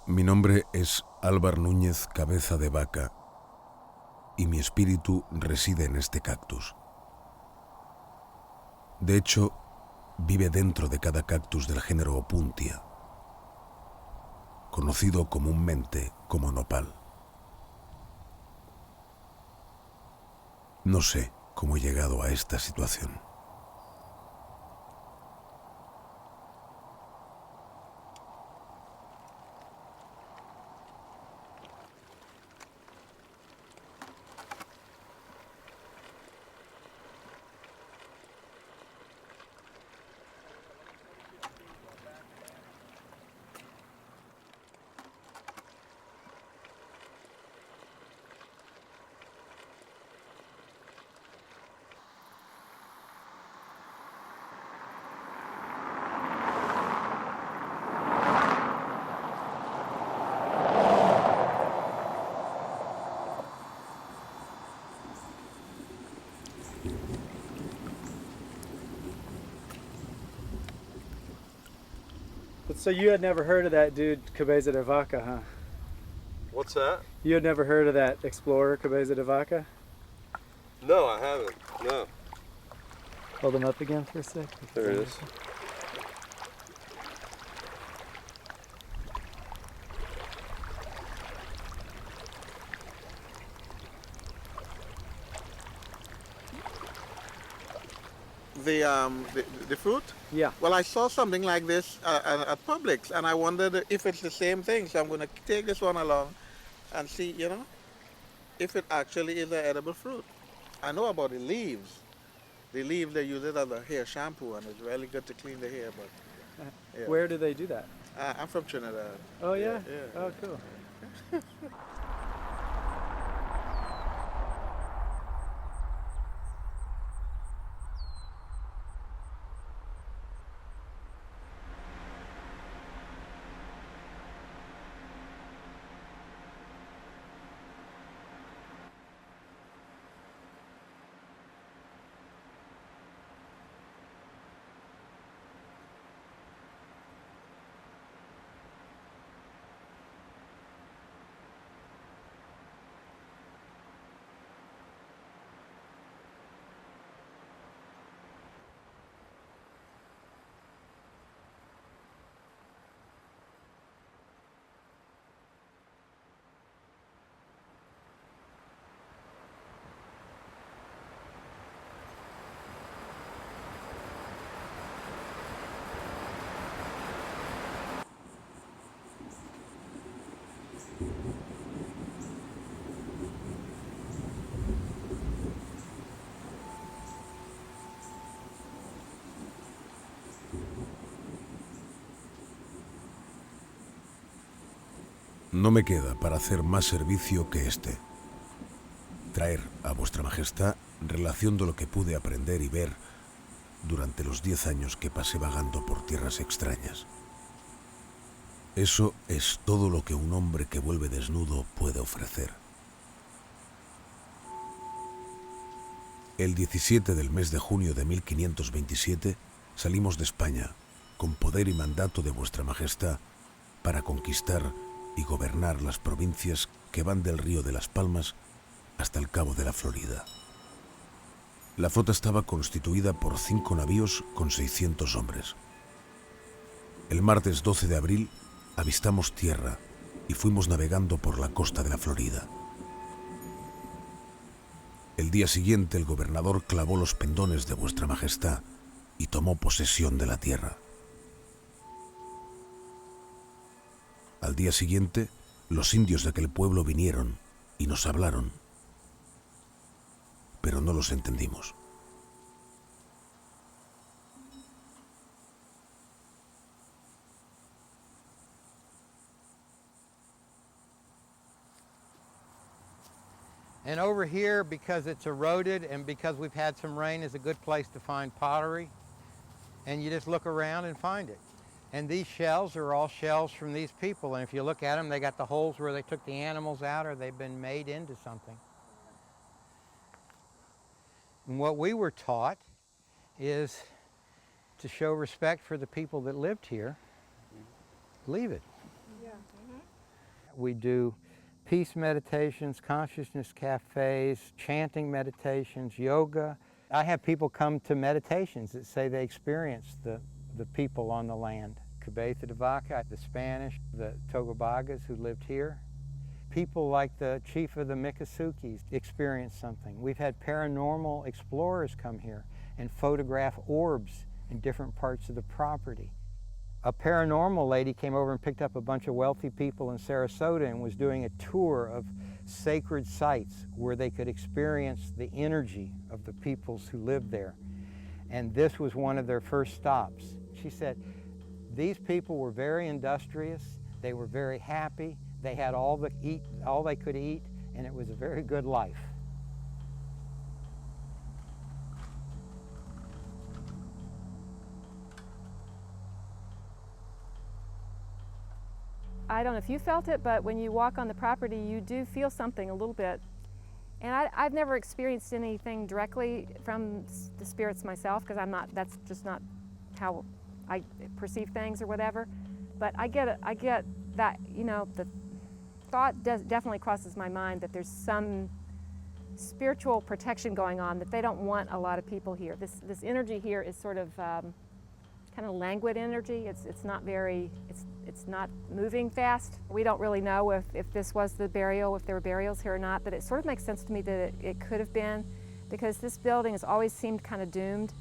Mi nombre es Álvar Núñez, Cabeza de Vaca, y mi espíritu reside en este cactus. De hecho, vive dentro de cada cactus del género Opuntia, conocido comúnmente como nopal. No sé cómo he llegado a esta situación. So you had never heard of that dude, Cabeza de Vaca, huh? What's that? You had never heard of that explorer, Cabeza de Vaca? No, I haven't. No. Hold him up again for a sec. There it is. The fruit? Yeah. Well, I saw something like this at Publix, and I wondered if it's the same thing. So I'm going to take this one along and see, you know, if it actually is an edible fruit. I know about the leaves. The leaves, they use it as a hair shampoo, and it's really good to clean the hair. But yeah. Where do they do that? I'm from Trinidad. Oh yeah? Yeah. Oh cool. No me queda para hacer más servicio que este: traer a vuestra majestad relación de lo que pude aprender y ver durante los 10 años que pasé vagando por tierras extrañas. Eso es todo lo que un hombre que vuelve desnudo puede ofrecer. El 17 del mes de junio de 1527 salimos de España con poder y mandato de vuestra majestad para conquistar y gobernar las provincias que van del río de las Palmas hasta el Cabo de la Florida. La flota estaba constituida por 5 navíos con 600 hombres. El martes 12 de abril avistamos tierra y fuimos navegando por la costa de la Florida. El día siguiente el gobernador clavó los pendones de vuestra majestad y tomó posesión de la tierra. Al día siguiente, los indios de aquel pueblo vinieron y nos hablaron, pero no los entendimos. And over here, because it's eroded and because we've had some rain, is a good place to find pottery. And you just look around and find it. And these shells are all shells from these people. And if you look at them, they got the holes where they took the animals out or they've been made into something. And what we were taught is to show respect for the people that lived here. Leave it. Yeah. We do peace meditations, consciousness cafes, chanting meditations, yoga. I have people come to meditations that say they experienced the people on the land. Cabeza de Vaca, the Spanish, the Togobagas who lived here. People like the chief of the Miccosukis experienced something. We've had paranormal explorers come here and photograph orbs in different parts of the property. A paranormal lady came over and picked up a bunch of wealthy people in Sarasota and was doing a tour of sacred sites where they could experience the energy of the peoples who lived there. And this was one of their first stops. She said, these people were very industrious, they were very happy, they had all they could eat, and it was a very good life. I don't know if you felt it, but when you walk on the property, you do feel something a little bit. And I've never experienced anything directly from the spirits myself, because that's just not how I perceive things or whatever. But I get that, you know, the thought definitely crosses my mind that there's some spiritual protection going on, that they don't want a lot of people here. This energy here is sort of kind of languid energy. It's not very, it's not moving fast. We don't really know if this was the burial, if there were burials here or not, but it sort of makes sense to me that it could have been, because this building has always seemed kind of doomed.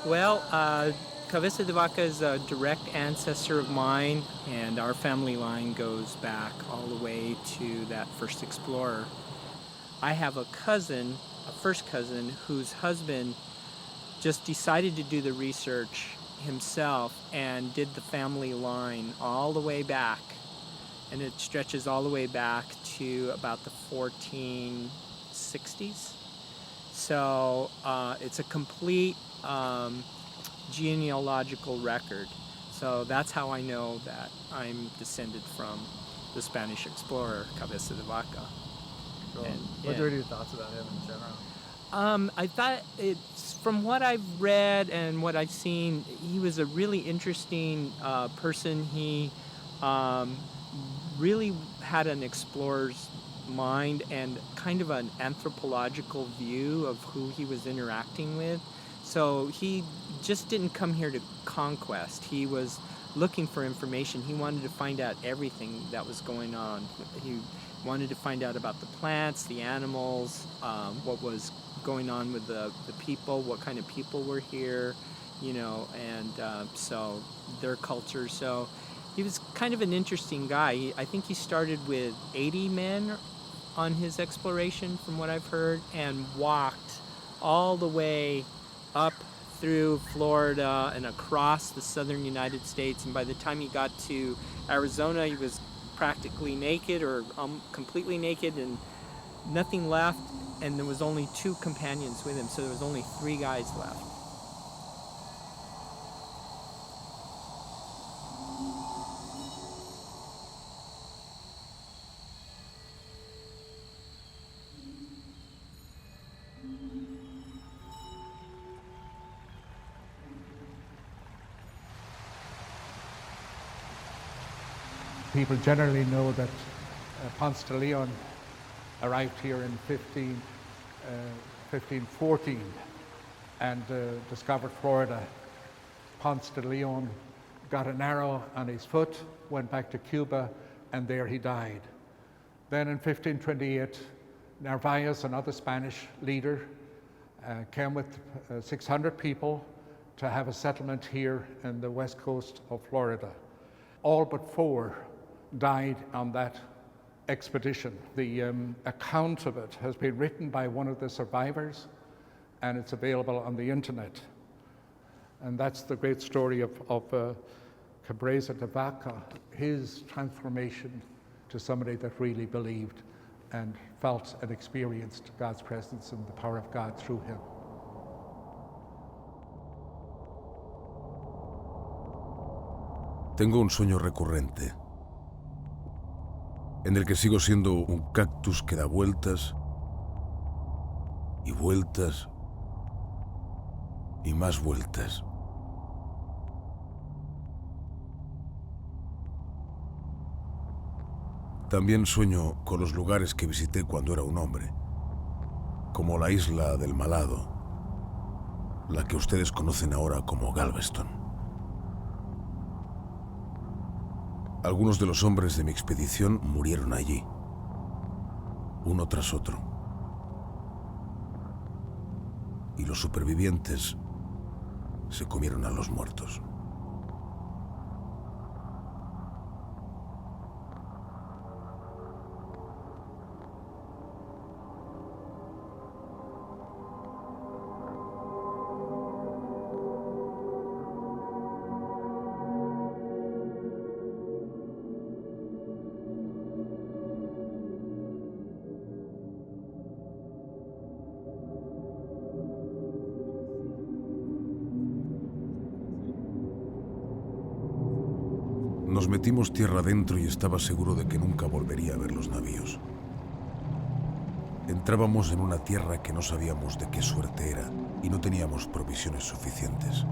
Well, Cabeza de Vaca is a direct ancestor of mine, and our family line goes back all the way to that first explorer. I have a cousin, a first cousin, whose husband just decided to do the research himself and did the family line all the way back. And it stretches all the way back to about the 1460s. So it's a complete genealogical record. So that's how I know that I'm descended from the Spanish explorer, Cabeza de Vaca. Cool. And, What are your thoughts about him in general? I thought from what I've read and what I've seen, he was a really interesting person. He really had an explorer's mind and kind of an anthropological view of who he was interacting with. So he just didn't come here to conquest. He was looking for information. He wanted to find out everything that was going on. He wanted to find out about the plants, the animals, what was going on with the people, what kind of people were here, you know, and so their culture. So he was kind of an interesting guy. I think he started with 80 men on his exploration, from what I've heard, and walked all the way up through Florida and across the southern United States. And by the time he got to Arizona, he was practically naked or completely naked and nothing left. And there was only 2 companions with him, so there was only 3 guys left. People generally know that Ponce de Leon arrived here in 1514 and discovered Florida. Ponce de Leon got an arrow on his foot, went back to Cuba, and there he died. Then in 1528, Narvaez, another Spanish leader, came with 600 people to have a settlement here in the west coast of Florida. All but 4 died on that expedition. The account of it has been written by one of the survivors, and it's available on the internet. And that's the great story of Cabeza de Vaca, his transformation to somebody that really believed and felt and experienced God's presence and the power of God through him. Tengo un sueño recurrente, en el que sigo siendo un cactus que da vueltas y vueltas y más vueltas. También sueño con los lugares que visité cuando era un hombre, como la isla del Malado, la que ustedes conocen ahora como Galveston. Algunos de los hombres de mi expedición murieron allí, uno tras otro. Y los supervivientes se comieron a los muertos. Nos metimos tierra adentro y estaba seguro de que nunca volvería a ver los navíos. Entrábamos en una tierra que no sabíamos de qué suerte era y no teníamos provisiones suficientes.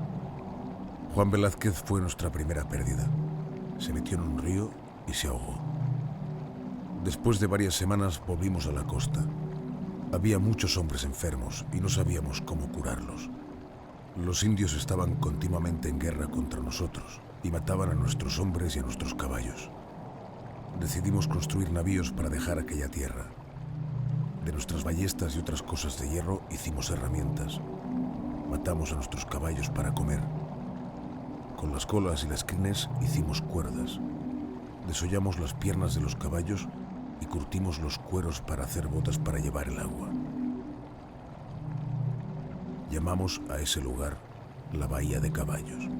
Juan Velázquez fue nuestra primera pérdida. Se metió en un río y se ahogó. Después de varias semanas volvimos a la costa. Había muchos hombres enfermos y no sabíamos cómo curarlos. Los indios estaban continuamente en guerra contra nosotros y mataban a nuestros hombres y a nuestros caballos. Decidimos construir navíos para dejar aquella tierra. De nuestras ballestas y otras cosas de hierro hicimos herramientas. Matamos a nuestros caballos para comer. Con las colas y las crines hicimos cuerdas. Desollamos las piernas de los caballos y curtimos los cueros para hacer botas para llevar el agua. Llamamos a ese lugar la Bahía de Caballos.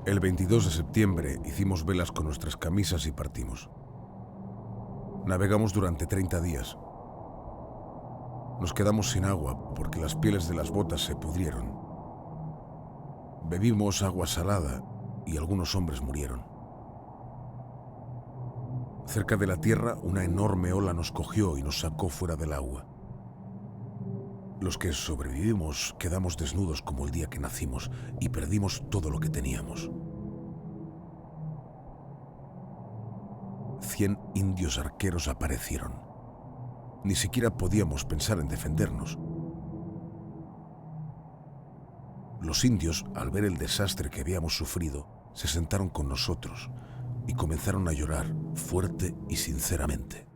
El 22 de septiembre hicimos velas con nuestras camisas y partimos. Navegamos durante 30 días. Nos quedamos sin agua porque las pieles de las botas se pudrieron. Bebimos agua salada y algunos hombres murieron. Cerca de la tierra, una enorme ola nos cogió y nos sacó fuera del agua. Los que sobrevivimos quedamos desnudos como el día que nacimos y perdimos todo lo que teníamos. 100 indios arqueros aparecieron. Ni siquiera podíamos pensar en defendernos. Los indios, al ver el desastre que habíamos sufrido, se sentaron con nosotros y comenzaron a llorar fuerte y sinceramente.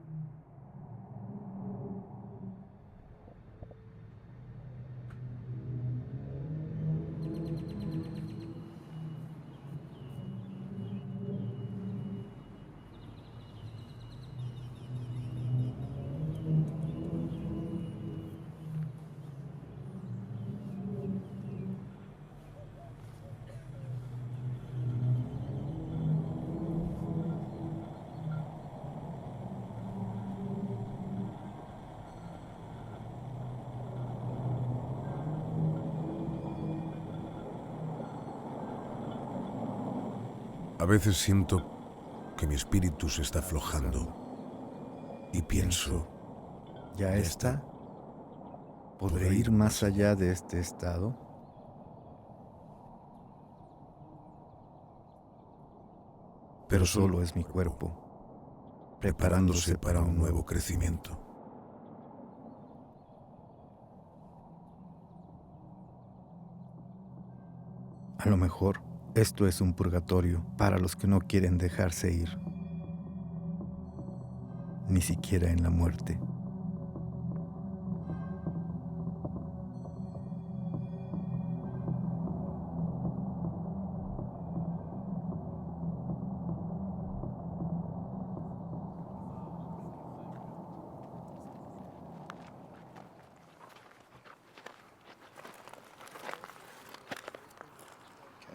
A veces siento que mi espíritu se está aflojando y pienso, ¿ya está? ¿Podré ir más allá de este estado? pero solo es mi cuerpo, preparándose para un nuevo crecimiento. A lo mejor esto es un purgatorio para los que no quieren dejarse ir, ni siquiera en la muerte.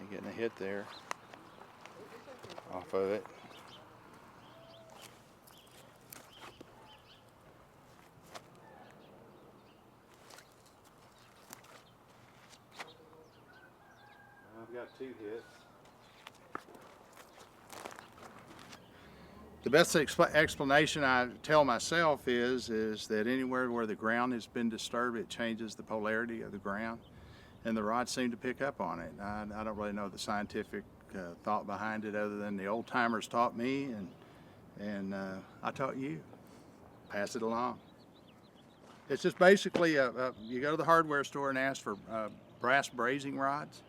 Okay, getting a hit there off of it. I've got 2 hits. The best explanation I tell myself is that anywhere where the ground has been disturbed, it changes the polarity of the ground, and the rods seem to pick up on it. I don't really know the scientific thought behind it other than the old timers taught me, and I taught you. Pass it along. It's just basically you go to the hardware store and ask for brass brazing rods,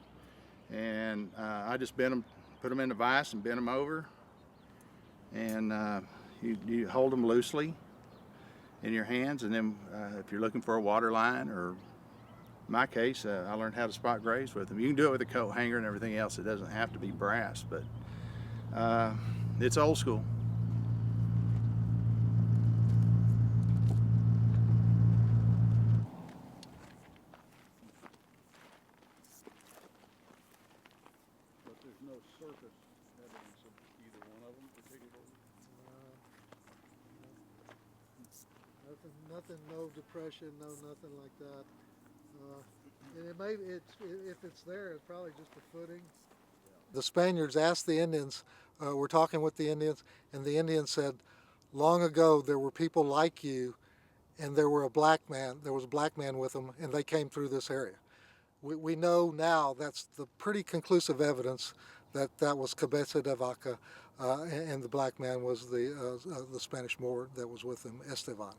and I just bend them, put them in a vise and bend them over, and you hold them loosely in your hands, and then if you're looking for a water line, or in my case, I learned how to spot graves with them. You can do it with a coat hanger and everything else. It doesn't have to be brass, but it's old school. But there's no surface evidence of either one of them particularly? Nothing, no depression, no nothing like that. And it may, if it's there, it's probably just a footing. The Spaniards asked the Indians, we're talking with the Indians, and the Indians said, long ago there were people like you, and there was a black man with them, and they came through this area. We know now that's the pretty conclusive evidence that that was Cabeza de Vaca, and the black man was the Spanish Moor that was with him, Esteban.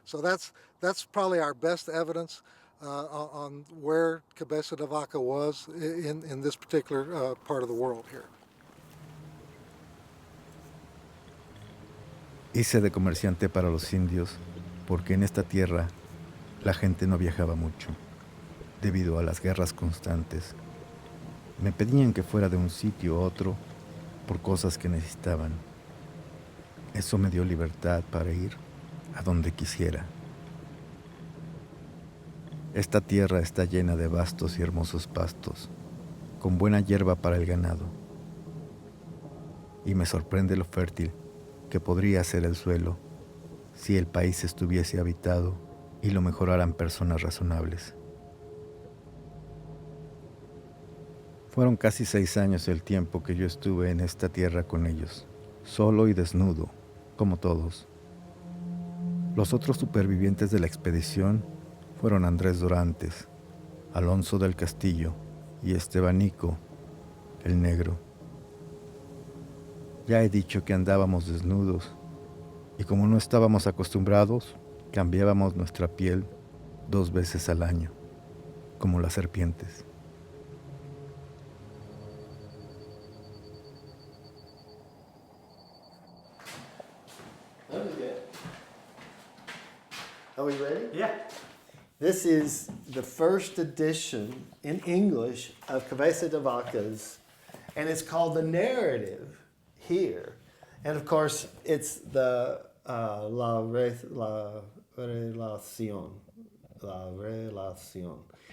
So that's probably our best evidence on where Cabeza de Vaca was in this particular part of the world here. Hice de comerciante para los indios porque en esta tierra la gente no viajaba mucho, debido a las guerras constantes. Me pedían que fuera de un sitio a otro por cosas que necesitaban. Eso me dio libertad para ir a donde quisiera. Esta tierra está llena de vastos y hermosos pastos, con buena hierba para el ganado. Y me sorprende lo fértil que podría ser el suelo si el país estuviese habitado y lo mejoraran personas razonables. Fueron casi 6 años el tiempo que yo estuve en esta tierra con ellos, solo y desnudo, como todos. Los otros supervivientes de la expedición fueron Andrés Dorantes, Alonso del Castillo y Estebanico, el negro. Ya he dicho que andábamos desnudos, y como no estábamos acostumbrados, cambiábamos nuestra piel 2 veces al año, como las serpientes. That was good. Are we ready? Yeah. This is the first edition in English of Cabeza de Vaca's, and it's called The Narrative here. And of course, it's the La Relación.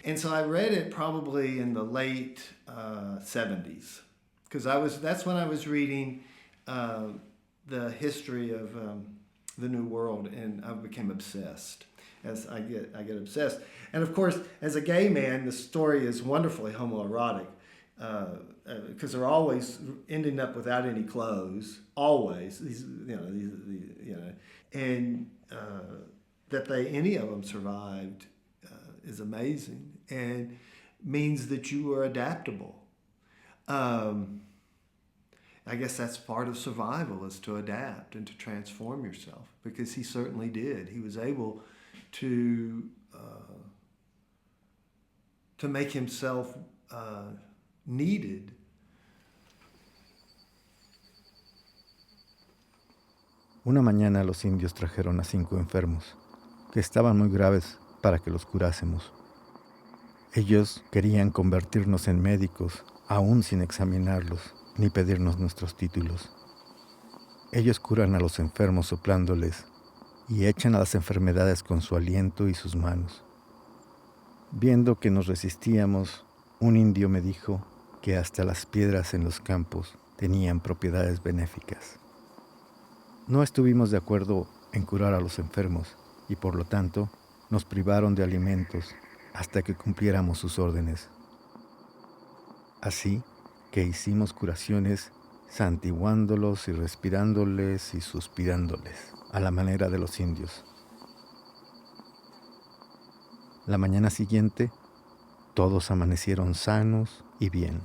And so I read it probably in the late 70s, because that's when I was reading the history of the New World, and I became obsessed. As I get obsessed, and of course, as a gay man, the story is wonderfully homoerotic, because they're always ending up without any clothes, always. And that any of them survived is amazing, and means that you are adaptable. I guess that's part of survival, is to adapt and to transform yourself, because he certainly did. He was able to make himself needed. Una mañana los indios trajeron a 5 enfermos, que estaban muy graves para que los curásemos. Ellos querían convertirnos en médicos, aún sin examinarlos, ni pedirnos nuestros títulos. Ellos curan a los enfermos soplándoles y echan a las enfermedades con su aliento y sus manos. Viendo que nos resistíamos, un indio me dijo que hasta las piedras en los campos tenían propiedades benéficas. No estuvimos de acuerdo en curar a los enfermos y por lo tanto nos privaron de alimentos hasta que cumpliéramos sus órdenes. Así que hicimos curaciones santiguándolos y respirándoles y suspirándoles, a la manera de los indios. La mañana siguiente, todos amanecieron sanos y bien.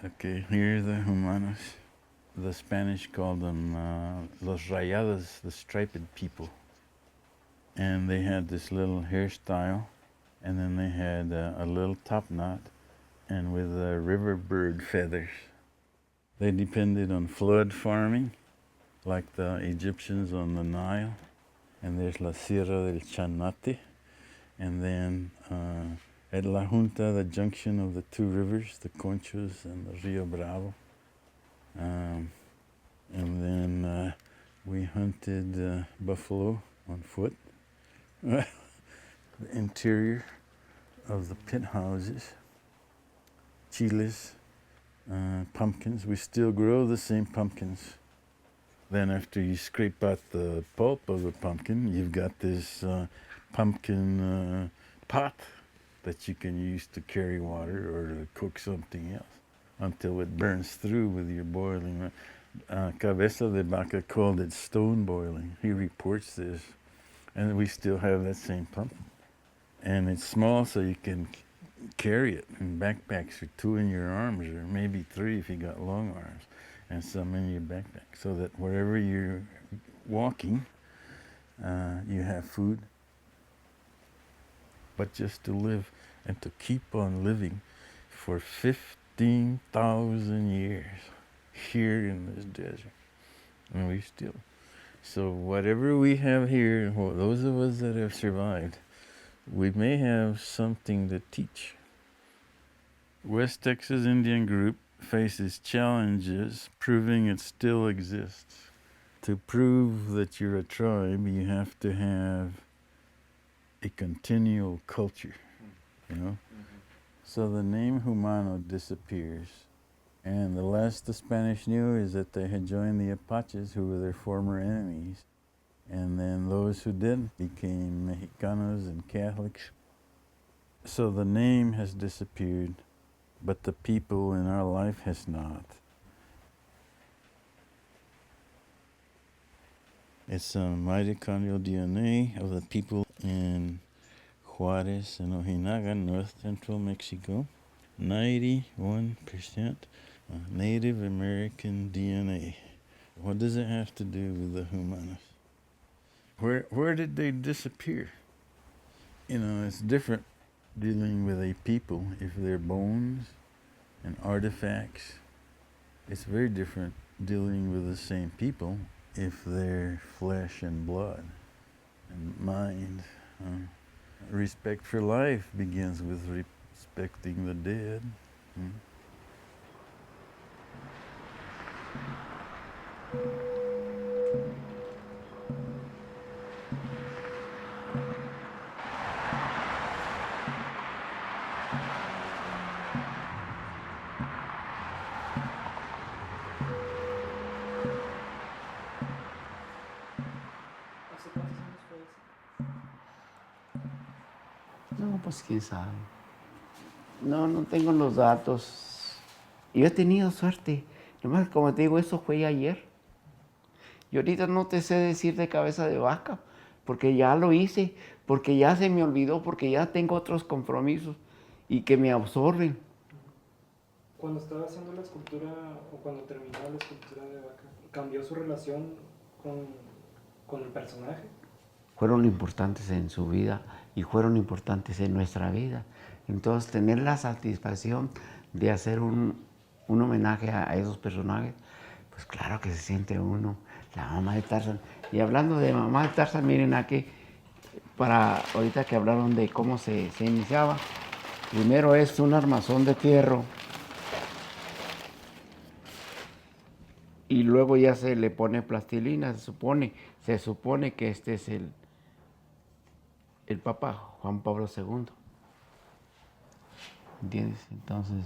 Okay, here are the humanos. The Spanish called them los rayados, the striped people. And they had this little hairstyle, and then they had a little top knot, and with river bird feathers. They depended on flood farming, like the Egyptians on the Nile. And there's La Sierra del Chanate, and then at La Junta, the junction of the two rivers, the Conchos and the Rio Bravo. And then we hunted buffalo on foot. The interior of the pit houses, chiles, pumpkins. We still grow the same pumpkins. Then after you scrape out the pulp of the pumpkin, you've got this pumpkin pot that you can use to carry water or to cook something else until it burns through with your boiling. Cabeza de Vaca called it stone boiling. He reports this, and we still have that same pumpkin. And it's small, so you can carry it in backpacks, or 2 in your arms, or maybe 3 if you got long arms, and some in your backpack, so that wherever you're walking, you have food. But just to live and to keep on living for 15,000 years here in this desert. And we still, so whatever we have here, those of us that have survived, we may have something to teach. West Texas Indian group faces challenges, proving it still exists. To prove that you're a tribe, you have to have a continual culture, you know? So the name Humano disappears. And the last the Spanish knew is that they had joined the Apaches, who were their former enemies. And then those who didn't became Mexicanos and Catholics. So the name has disappeared, but the people in our life has not. It's a mitochondrial DNA of the people in Juarez and Ojinaga, north central Mexico. 91% Native American DNA. What does it have to do with the Humanos? Where did they disappear? You know, it's different dealing with a people if they're bones and artifacts. It's very different dealing with the same people if they're flesh and blood and mind. Respect for life begins with respecting the dead. No, pues quién sabe. No, no tengo los datos. Yo he tenido suerte. Nomás, como te digo, eso fue ayer. Y ahorita no te sé decir de cabeza de vaca, porque ya lo hice, porque ya se me olvidó, porque ya tengo otros compromisos y que me absorben. Cuando estaba haciendo la escultura, o cuando terminó la escultura de Vaca, ¿cambió su relación con el personaje? Fueron importantes en su vida y fueron importantes en nuestra vida. Entonces, tener la satisfacción de hacer un homenaje a esos personajes, pues claro que se siente uno, la mamá de Tarzan. Y hablando de mamá de Tarzan, miren aquí, para ahorita que hablaron de cómo se iniciaba, primero es un armazón de fierro y luego ya se le pone plastilina, se supone que este es el Papa Juan Pablo II. ¿Entiendes? Entonces,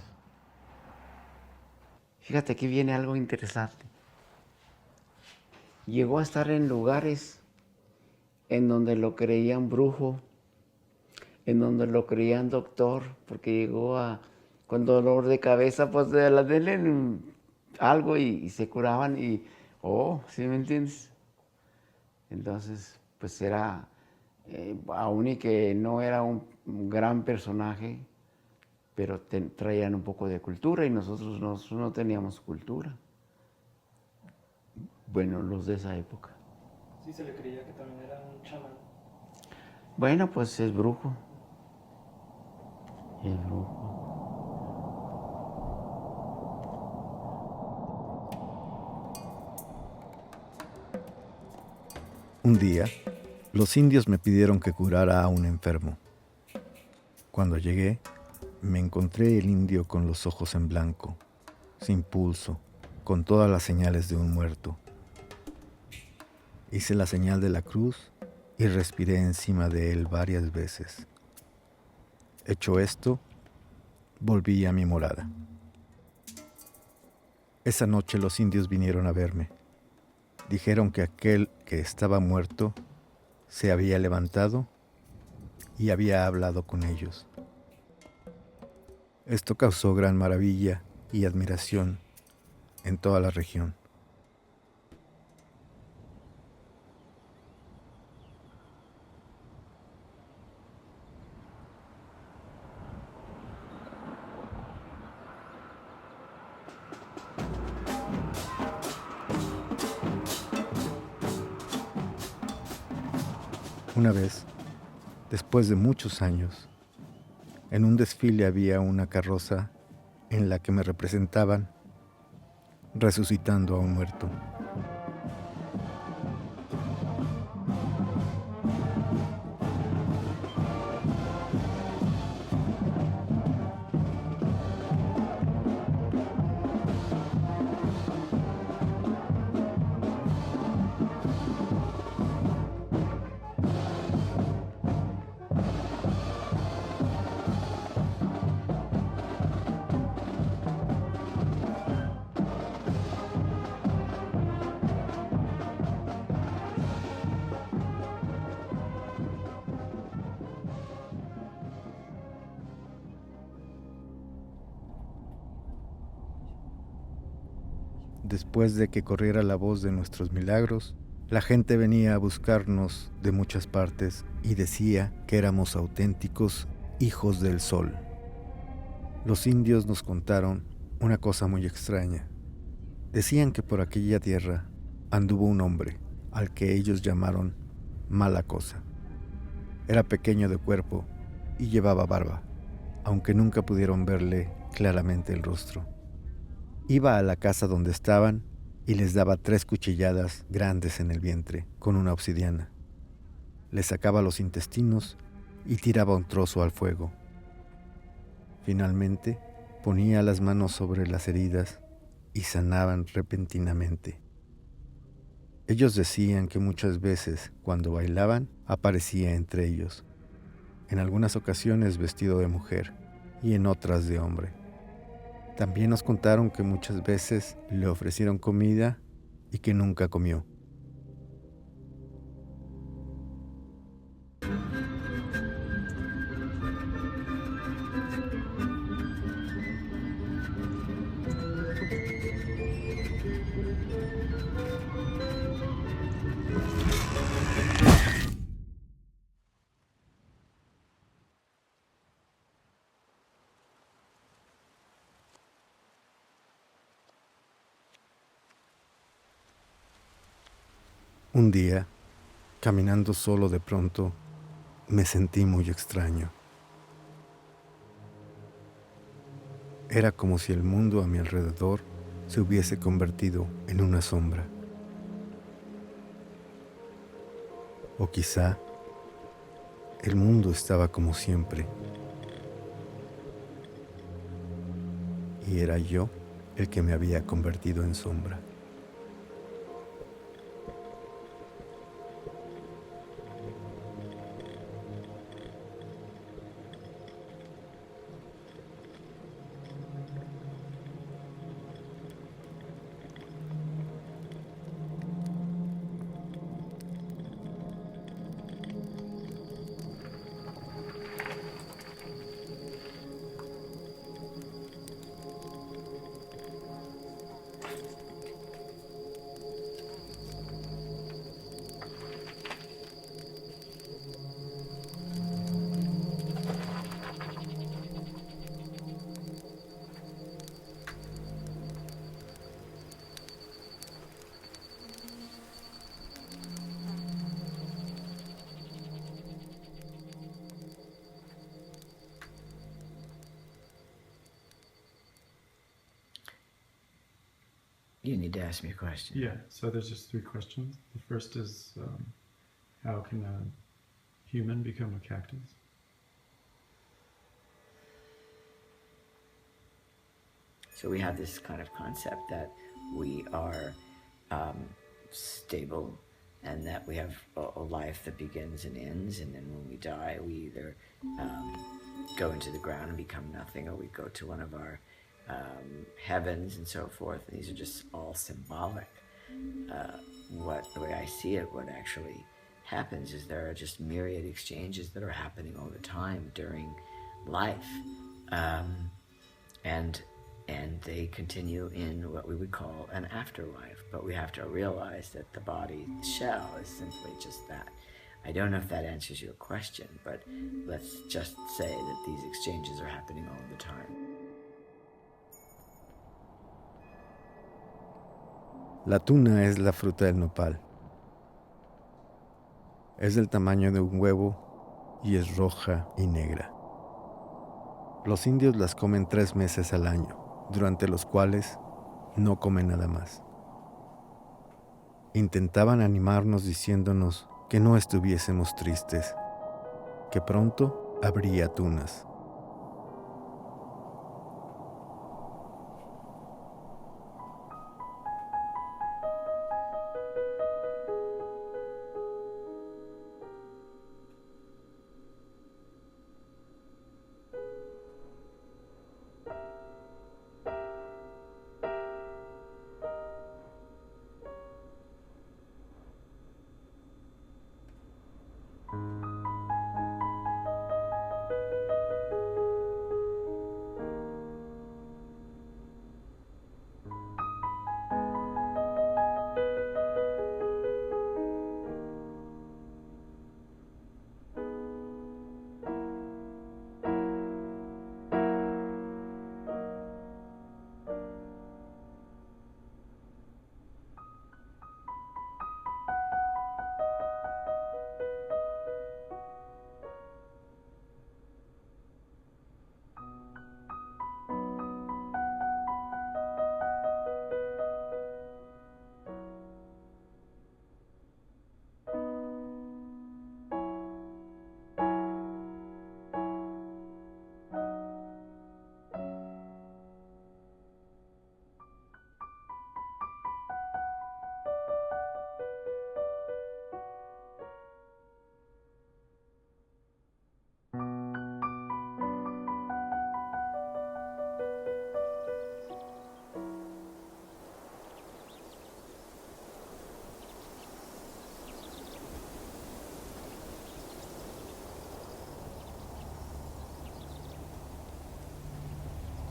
fíjate que viene algo interesante. Llegó a estar en lugares en donde lo creían brujo, en donde lo creían doctor, porque llegó con dolor de cabeza, pues de la denle algo y se curaban y, ¿sí me entiendes? Entonces, pues era, aún y que no era un gran personaje, pero traían un poco de cultura y nosotros no teníamos cultura. Bueno, los de esa época. Sí, se le creía que también era un shaman. Bueno, pues es brujo. Es brujo. Un día, los indios me pidieron que curara a un enfermo. Cuando llegué, me encontré el indio con los ojos en blanco, sin pulso, con todas las señales de un muerto. Hice la señal de la cruz y respiré encima de él varias veces. Hecho esto, volví a mi morada. Esa noche los indios vinieron a verme. Dijeron que aquel que estaba muerto se había levantado y había hablado con ellos. Esto causó gran maravilla y admiración en toda la región. Una vez, después de muchos años, en un desfile había una carroza en la que me representaban resucitando a un muerto. después de que corriera la voz de nuestros milagros, la gente venía a buscarnos de muchas partes y decía que éramos auténticos hijos del sol. Los indios nos contaron una cosa muy extraña. Decían que por aquella tierra anduvo un hombre al que ellos llamaron mala cosa. Era pequeño de cuerpo y llevaba barba, aunque nunca pudieron verle claramente el rostro. Iba a la casa donde estaban y les daba 3 cuchilladas grandes en el vientre con una obsidiana. Les sacaba los intestinos y tiraba un trozo al fuego. Finalmente, ponía las manos sobre las heridas y sanaban repentinamente. Ellos decían que muchas veces, cuando bailaban, aparecía entre ellos, en algunas ocasiones vestido de mujer y en otras de hombre. También nos contaron que muchas veces le ofrecieron comida y que nunca comió. Un día, caminando solo de pronto, me sentí muy extraño. Era como si el mundo a mi alrededor se hubiese convertido en una sombra. O quizá el mundo estaba como siempre. Y era yo el que me había convertido en sombra. You need to ask me a question. Yeah, so there's just 3 questions. The first is, how can a human become a cactus? So we have this kind of concept that we are stable and that we have a life that begins and ends, and then when we die, we either go into the ground and become nothing, or we go to one of our heavens and so forth. And these are just all symbolic. The way I see it, what actually happens is there are just myriad exchanges that are happening all the time during life, and they continue in what we would call an afterlife. But we have to realize that the body, the shell, is simply just that. I don't know if that answers your question, but let's just say that these exchanges are happening all the time. La tuna es la fruta del nopal. Es del tamaño de un huevo y es roja y negra. Los indios las comen 3 meses al año, durante los cuales no comen nada más. Intentaban animarnos diciéndonos que no estuviésemos tristes, que pronto habría tunas.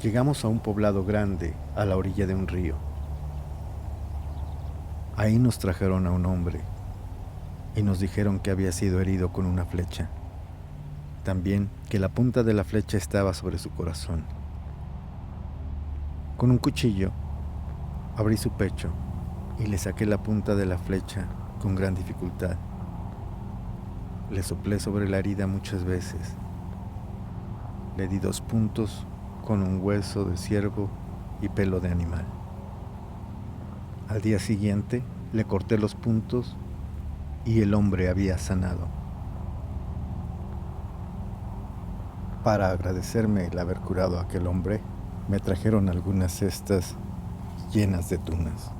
Llegamos a un poblado grande a la orilla de un río. Ahí nos trajeron a un hombre y nos dijeron que había sido herido con una flecha. También que la punta de la flecha estaba sobre su corazón. Con un cuchillo abrí su pecho y le saqué la punta de la flecha con gran dificultad. Le soplé sobre la herida muchas veces. Le di 2 puntos con un hueso de ciervo y pelo de animal. Al día siguiente le corté los puntos y el hombre había sanado. Para agradecerme el haber curado a aquel hombre, me trajeron algunas cestas llenas de tunas.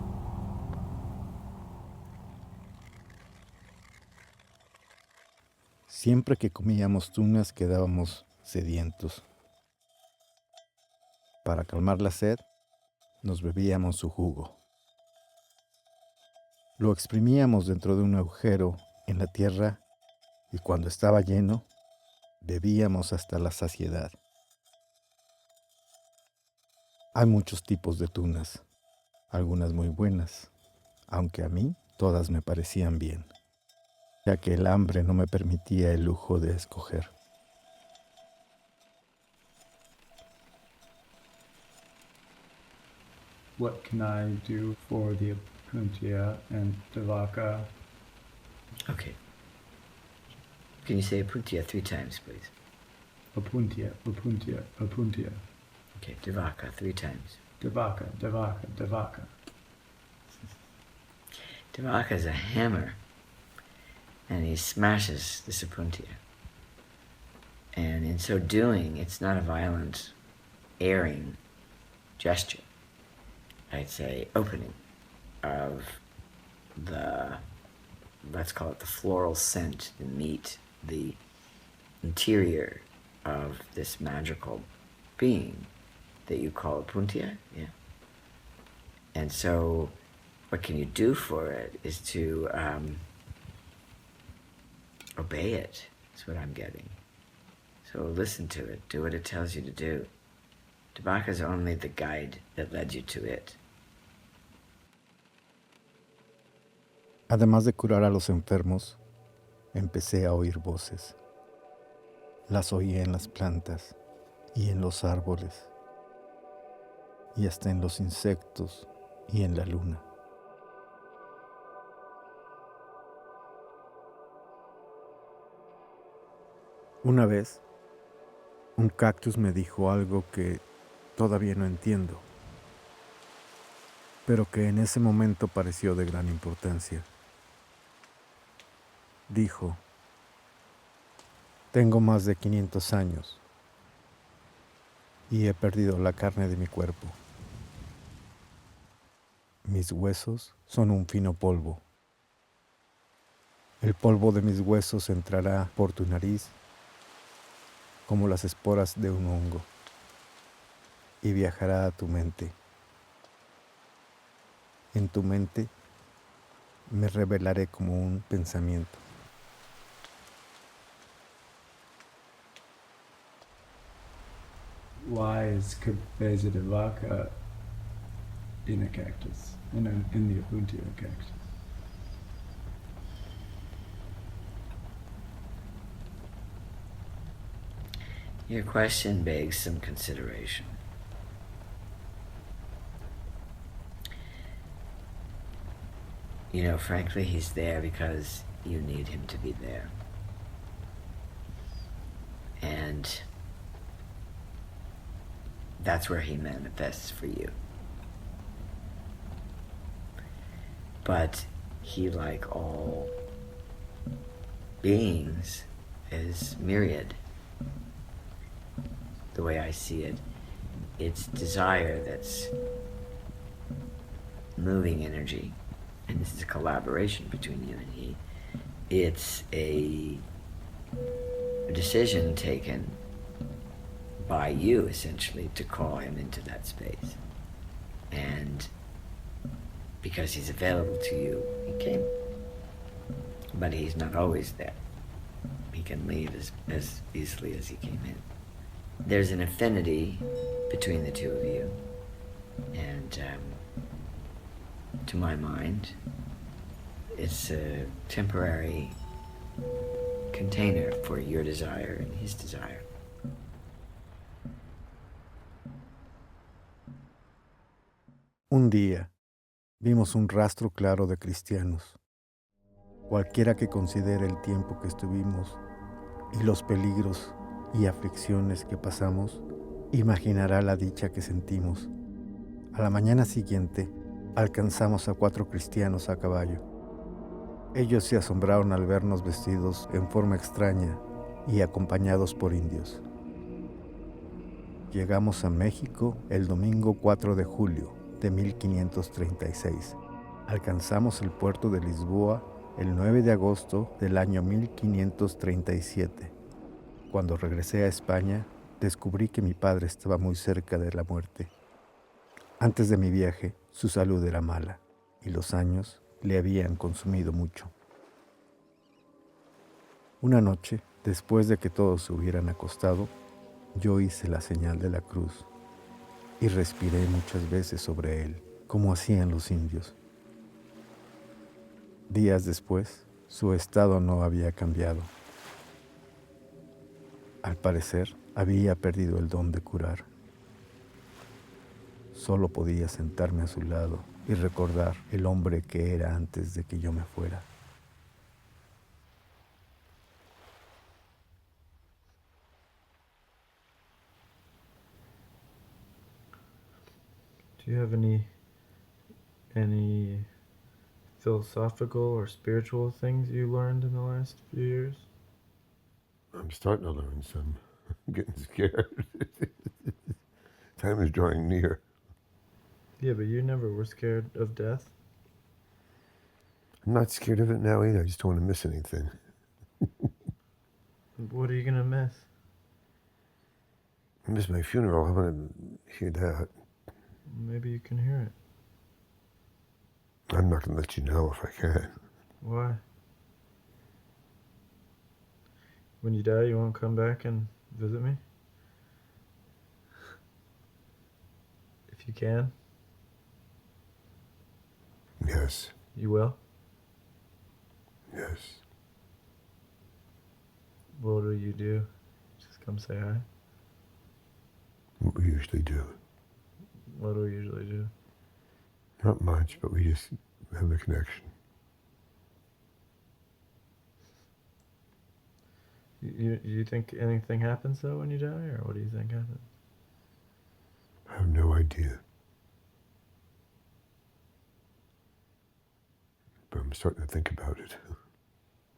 Siempre que comíamos tunas quedábamos sedientos. Para calmar la sed, nos bebíamos su jugo. Lo exprimíamos dentro de un agujero en la tierra y cuando estaba lleno, bebíamos hasta la saciedad. Hay muchos tipos de tunas, algunas muy buenas, aunque a mí todas me parecían bien, ya que el hambre no me permitía el lujo de escoger. What can I do for the Opuntia and the Vaca? Okay. Can you say Opuntia 3 times, please? Opuntia, Opuntia, Opuntia. Okay, the Vaca 3 times. The Vaca, the Vaca, the Vaca. The Vaca is a hammer, and he smashes this Opuntia. And in so doing, it's not a violent, airing gesture. I'd say opening of the, let's call it the floral scent, the meat, the interior of this magical being that you call Opuntia, yeah. And so what can you do for it is to obey it, is what I'm getting. So listen to it, do what it tells you to do. Tobacco is only the guide that led you to it. Además de curar a los enfermos, empecé a oír voces. Las oía en las plantas y en los árboles y hasta en los insectos y en la luna. Una vez, un cactus me dijo algo que todavía no entiendo, pero que en ese momento pareció de gran importancia. Dijo: tengo más de 500 años y he perdido la carne de mi cuerpo. Mis huesos son un fino polvo. El polvo de mis huesos entrará por tu nariz como las esporas de un hongo y viajará a tu mente. En tu mente me revelaré como un pensamiento. Why is Cabeza de Vaca in a cactus, in the Opuntia cactus? Your question begs some consideration. You know, frankly, he's there because you need him to be there. And that's where he manifests for you. But he, like all beings, is myriad. The way I see it, it's desire that's moving energy, and this is a collaboration between you and he. It's a decision taken by you, essentially, to call him into that space. And because he's available to you, he came. But he's not always there. He can leave as easily as he came in. there's an affinity between the two of you, and to my mind, it's a temporary container for your desire and his desire. Un día vimos un rastro claro de cristianos. Cualquiera que considere el tiempo que estuvimos y los peligros y aflicciones que pasamos, imaginará la dicha que sentimos. A la mañana siguiente, alcanzamos a 4 cristianos a caballo. Ellos se asombraron al vernos vestidos en forma extraña y acompañados por indios. Llegamos a México el domingo 4 de julio de 1536. Alcanzamos el puerto de Lisboa el 9 de agosto del año 1537. Cuando regresé a España, descubrí que mi padre estaba muy cerca de la muerte. Antes de mi viaje, su salud era mala y los años le habían consumido mucho. Una noche, después de que todos se hubieran acostado, yo hice la señal de la cruz y respiré muchas veces sobre él, como hacían los indios. Días después, su estado no había cambiado. Al parecer, había perdido el don de curar. Solo podía sentarme a su lado y recordar el hombre que era antes de que yo me fuera. Do you have any philosophical or spiritual things you learned in the last few years? I'm starting to learn some. I'm getting scared. Time is drawing near. Yeah, but you never were scared of death. I'm not scared of it now either. I just don't want to miss anything. What are you gonna miss? I miss my funeral. I want to hear that. Maybe you can hear it. I'm not going to let you know if I can. Why? When you die, you won't come back and visit me? If you can? Yes. You will? Yes. What do you do? Just come say hi? What we usually do. What do we usually do? Not much, but we just have a connection. You think anything happens though when you die, or what do you think happens? I have no idea. But I'm starting to think about it.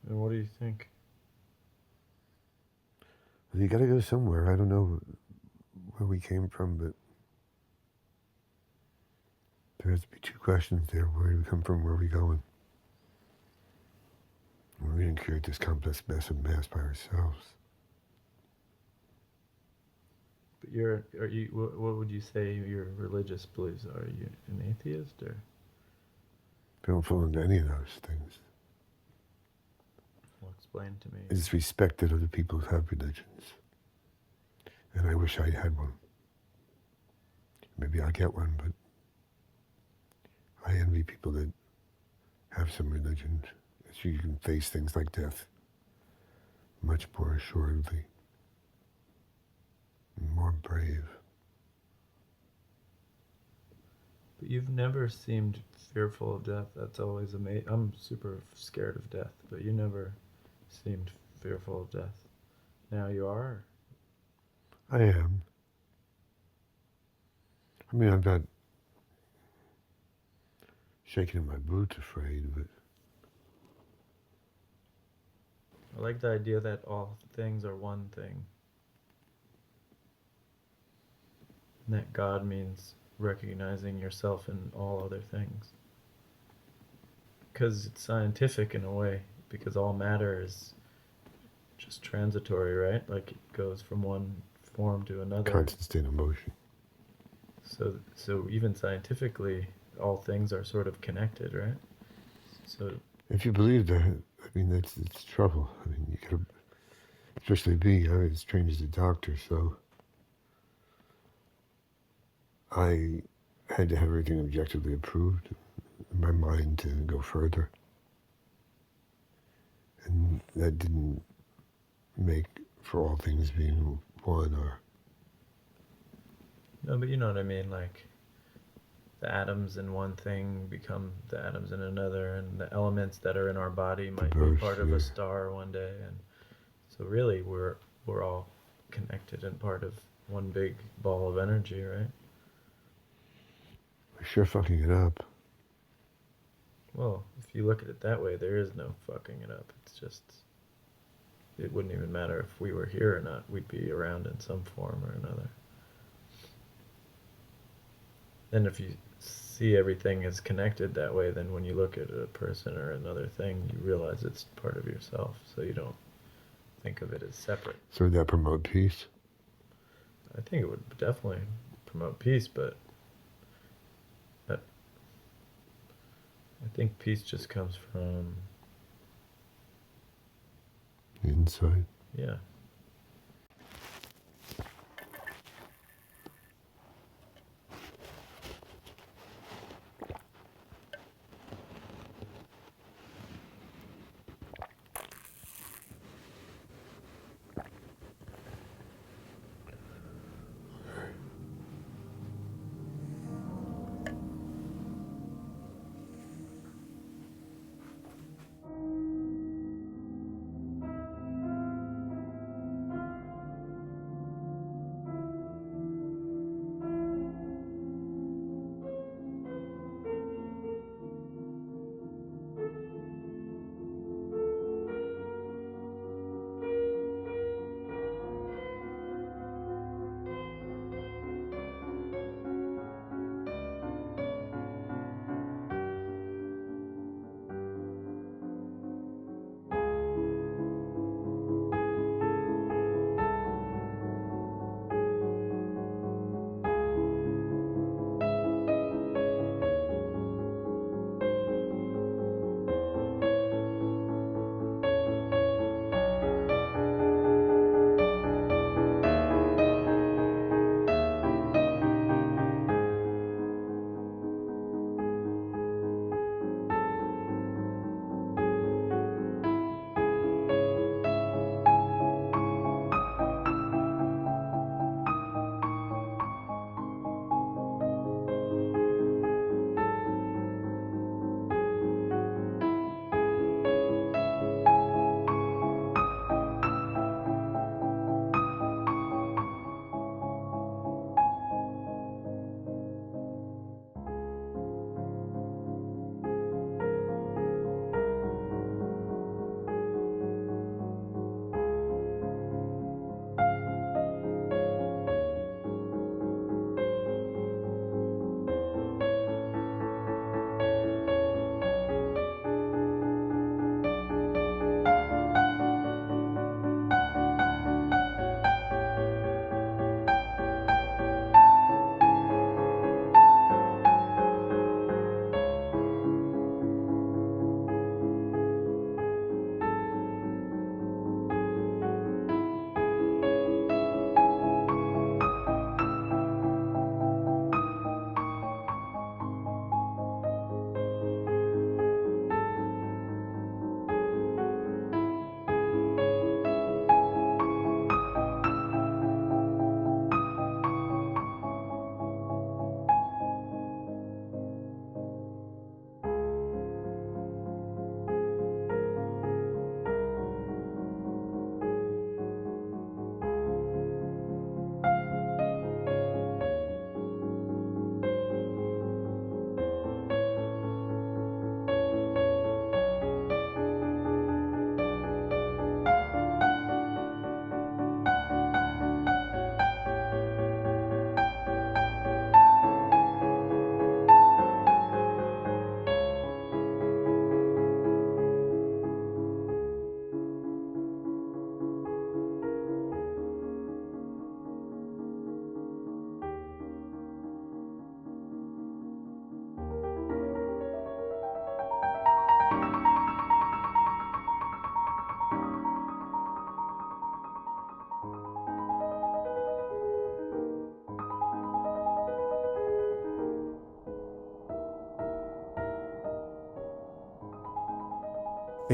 And what do you think? Well, you got to go somewhere. I don't know where we came from, but there has to be 2 questions there. Where do we come from? Where are we going? We didn't create this complex mess of mass by ourselves. But what would you say your religious beliefs are? Are you an atheist, or? I don't fall into any of those things. Well, explain to me. I just respect that other people have religions. And I wish I had one. Maybe I'll get one, but I envy people that have some religions. So you can face things like death much more assuredly and more brave. But you've never seemed fearful of death. That's always amazing. I'm super scared of death, but you never seemed fearful of death. Now you are? I am. I mean, I'm not shaking in my boots afraid, but I like the idea that all things are one thing. And that God means recognizing yourself in all other things. Because it's scientific in a way, because all matter is just transitory, right? Like it goes from one form to another. constant state of motion. So even scientifically, all things are sort of connected, right? So If you believe that, I mean, it's trouble. I mean, you gotta, especially me, I was trained as a doctor, so I had to have everything objectively approved in my mind to go further. And that didn't make for all things being one or... No, but you know what I mean, like the atoms in one thing become the atoms in another, and the elements that are in our body might be part of a star one day, and so really we're all connected and part of one big ball of energy, right? We're sure fucking it up. Well, if you look at it that way, there is no fucking it up. It's just, it wouldn't even matter if we were here or not. We'd be around in some form or another. And if you see everything as connected that way, then when you look at a person or another thing, you realize it's part of yourself, so you don't think of it as separate. So would that promote peace? I think it would definitely promote peace, but I think peace just comes from... inside? Yeah.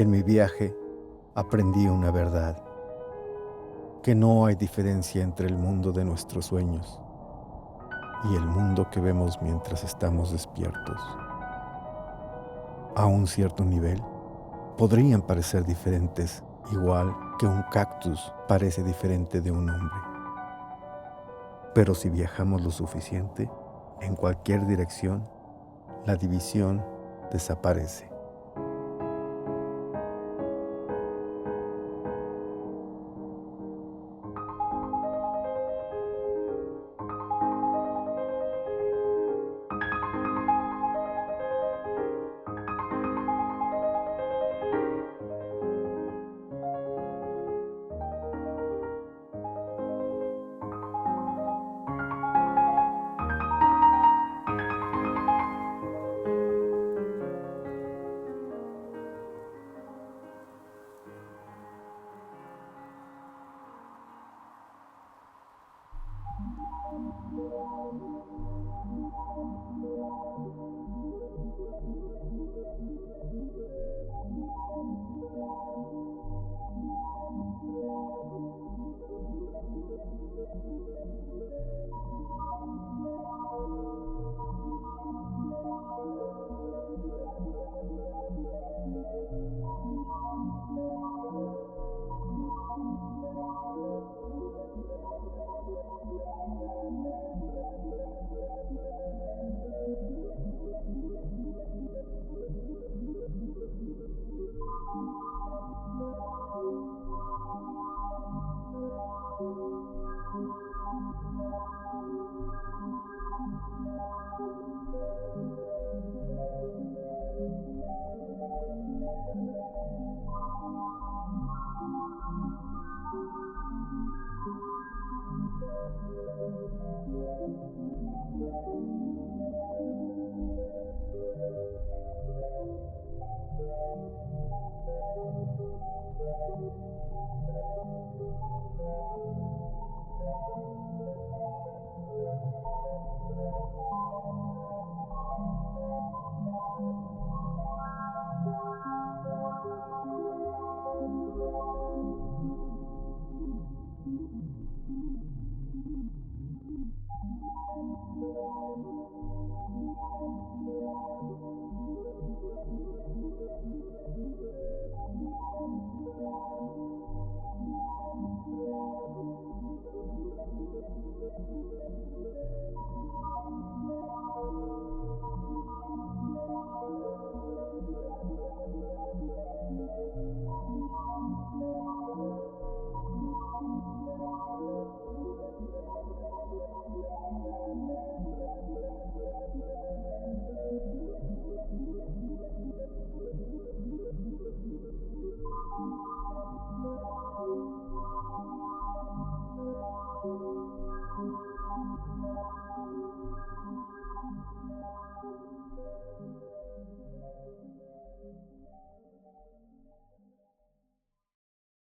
En mi viaje aprendí una verdad, que no hay diferencia entre el mundo de nuestros sueños y el mundo que vemos mientras estamos despiertos. A un cierto nivel, podrían parecer diferentes, igual que un cactus parece diferente de un hombre. Pero si viajamos lo suficiente, en cualquier dirección, la división desaparece.